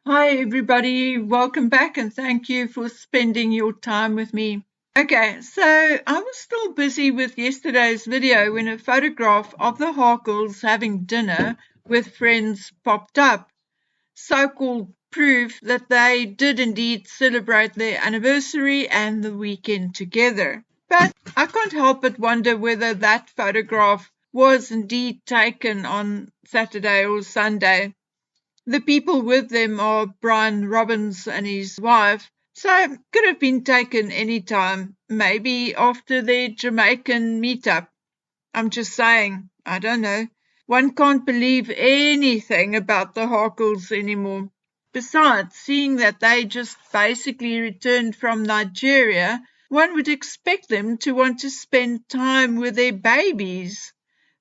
Hi, everybody. Welcome back, and thank you for spending your time with me. Okay, so I was still busy with yesterday's video when a photograph of the Harkles having dinner with friends popped up, so-called proof that they did indeed celebrate their anniversary and the weekend together. But I can't help but wonder whether that photograph was indeed taken on Saturday or Sunday. The people with them are Brian Robbins and his wife, so it could have been taken any time, maybe after their Jamaican meetup. I'm just saying, I don't know. One can't believe anything about the Harkles anymore. Besides, seeing that they just basically returned from Nigeria, one would expect them to want to spend time with their babies.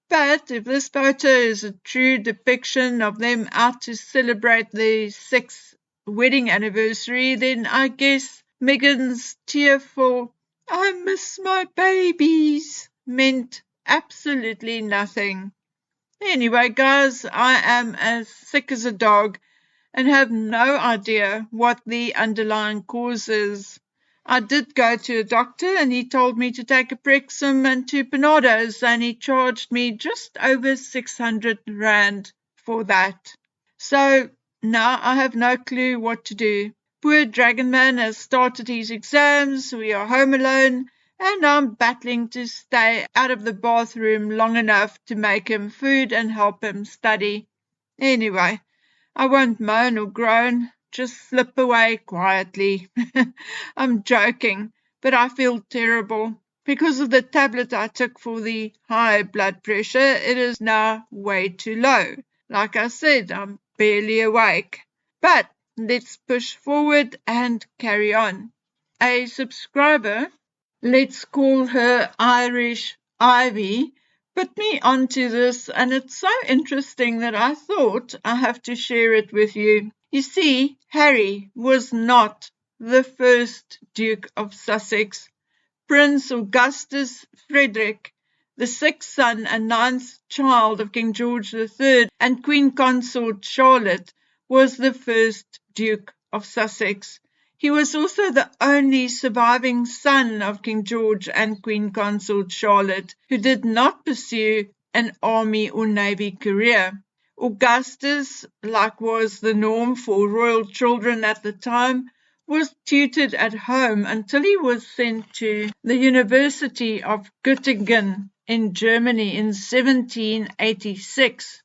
But if this photo is a true depiction of them out to celebrate their sixth wedding anniversary, then I guess Megan's tearful, "I miss my babies," meant absolutely nothing. Anyway, guys, I am as sick as a dog and have no idea what the underlying cause is. I did go to a doctor and he told me to take a Prexum and 2 Panados, and he charged me just over 600 Rand for that. So now I have no clue what to do. Poor Dragonman has started his exams, we are home alone, and I'm battling to stay out of the bathroom long enough to make him food and help him study. Anyway, I won't moan or groan, just slip away quietly. I'm joking, but I feel terrible. Because of the tablet I took for the high blood pressure, it is now way too low. Like I said, I'm barely awake. But let's push forward and carry on. A subscriber, let's call her Irish Ivy, put me onto this, and it's so interesting that I thought I have to share it with you. You see, Harry was not the first Duke of Sussex. Prince Augustus Frederick, the sixth son and ninth child of King George III and Queen Consort Charlotte, was the first Duke of Sussex. He was also the only surviving son of King George and Queen Consort Charlotte who did not pursue an army or navy career. Augustus, like was the norm for royal children at the time, was tutored at home until he was sent to the University of Göttingen in Germany in 1786.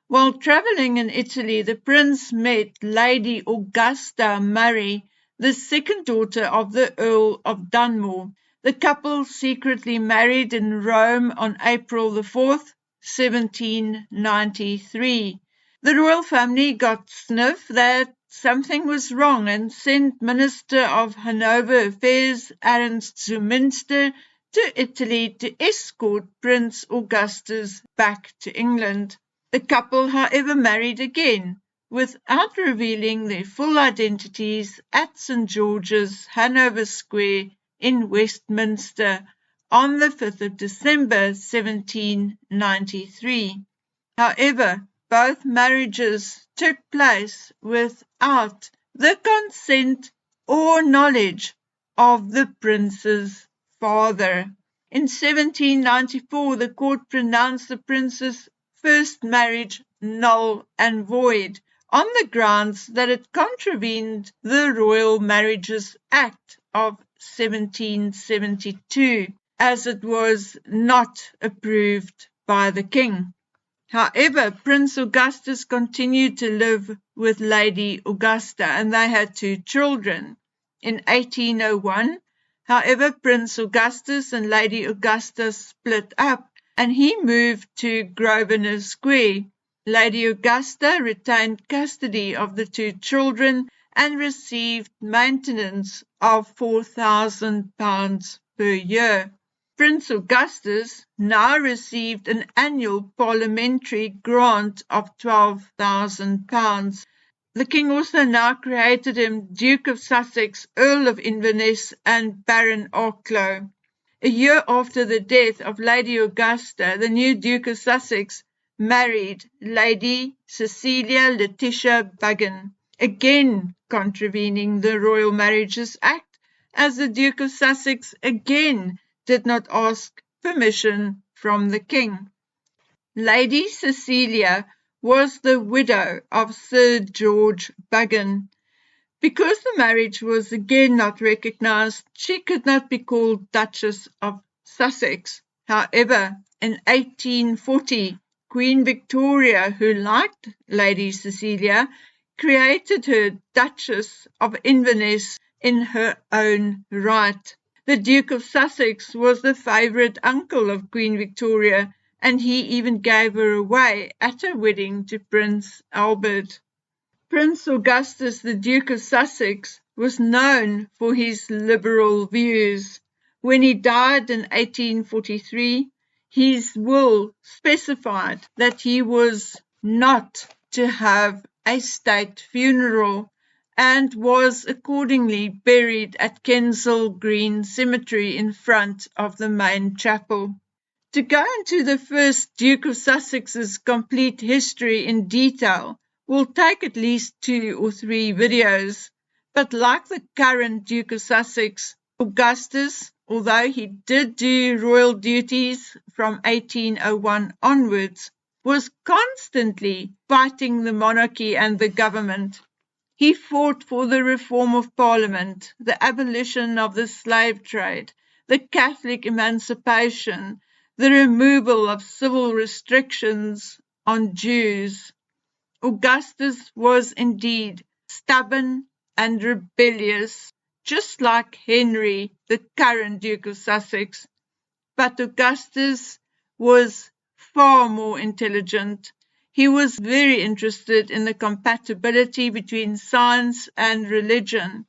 While travelling in Italy, the prince met Lady Augusta Murray, the second daughter of the Earl of Dunmore. The couple secretly married in Rome on April the 4th, 1793. The royal family got sniff that something was wrong and sent Minister of Hanover Affairs Ernst Zumünster to Italy to escort Prince Augustus back to England. The couple, however, married again, without revealing their full identities, at St. George's, Hanover Square in Westminster on the 5th of December 1793. However, both marriages took place without the consent or knowledge of the prince's father. In 1794, the court pronounced the prince's first marriage null and void on the grounds that it contravened the Royal Marriages Act of 1772, as it was not approved by the king. However, Prince Augustus continued to live with Lady Augusta, and they had 2 children. In 1801, however, Prince Augustus and Lady Augusta split up, and he moved to Grosvenor Square. Lady Augusta retained custody of the 2 children and received maintenance of £4,000 per year. Prince Augustus now received an annual parliamentary grant of £12,000. The king also now created him Duke of Sussex, Earl of Inverness, and Baron Arklow. A year after the death of Lady Augusta, the new Duke of Sussex married Lady Cecilia Letitia Buggen. again contravening the Royal Marriages Act, as the Duke of Sussex again did not ask permission from the king. Lady Cecilia was the widow of Sir George Buggin. Because the marriage was again not recognised, she could not be called Duchess of Sussex. However, in 1840, Queen Victoria, who liked Lady Cecilia, created her Duchess of Inverness in her own right. The Duke of Sussex was the favourite uncle of Queen Victoria, and he even gave her away at her wedding to Prince Albert. Prince Augustus, the Duke of Sussex, was known for his liberal views. When he died in 1843, his will specified that he was not to have a state funeral and was accordingly buried at Kensal Green Cemetery in front of the main chapel. To go into the first Duke of Sussex's complete history in detail will take at least 2 or 3 videos, but like the current Duke of Sussex, Augustus, although he did do royal duties from 1801 onwards, was constantly fighting the monarchy and the government. He fought for the reform of Parliament, the abolition of the slave trade, the Catholic emancipation, the removal of civil restrictions on Jews. Augustus was indeed stubborn and rebellious, just like Henry, the current Duke of Sussex. But Augustus was far more intelligent. He was very interested in the compatibility between science and religion,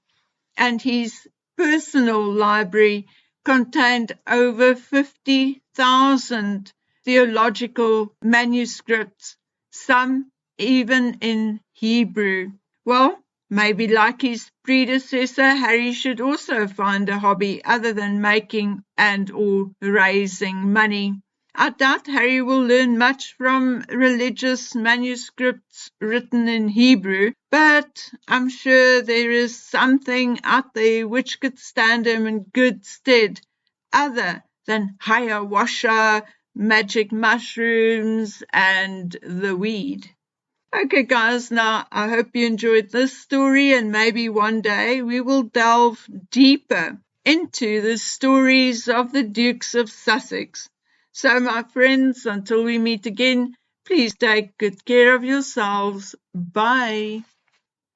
and his personal library contained over 50,000 theological manuscripts, some even in Hebrew. Well, maybe like his predecessor, Harry should also find a hobby other than making and or raising money. I doubt Harry will learn much from religious manuscripts written in Hebrew, but I'm sure there is something out there which could stand him in good stead, other than ayahuasca, magic mushrooms, and the weed. Okay, guys, now I hope you enjoyed this story, and maybe one day we will delve deeper into the stories of the Dukes of Sussex. So, my friends, until we meet again, please take good care of yourselves. Bye.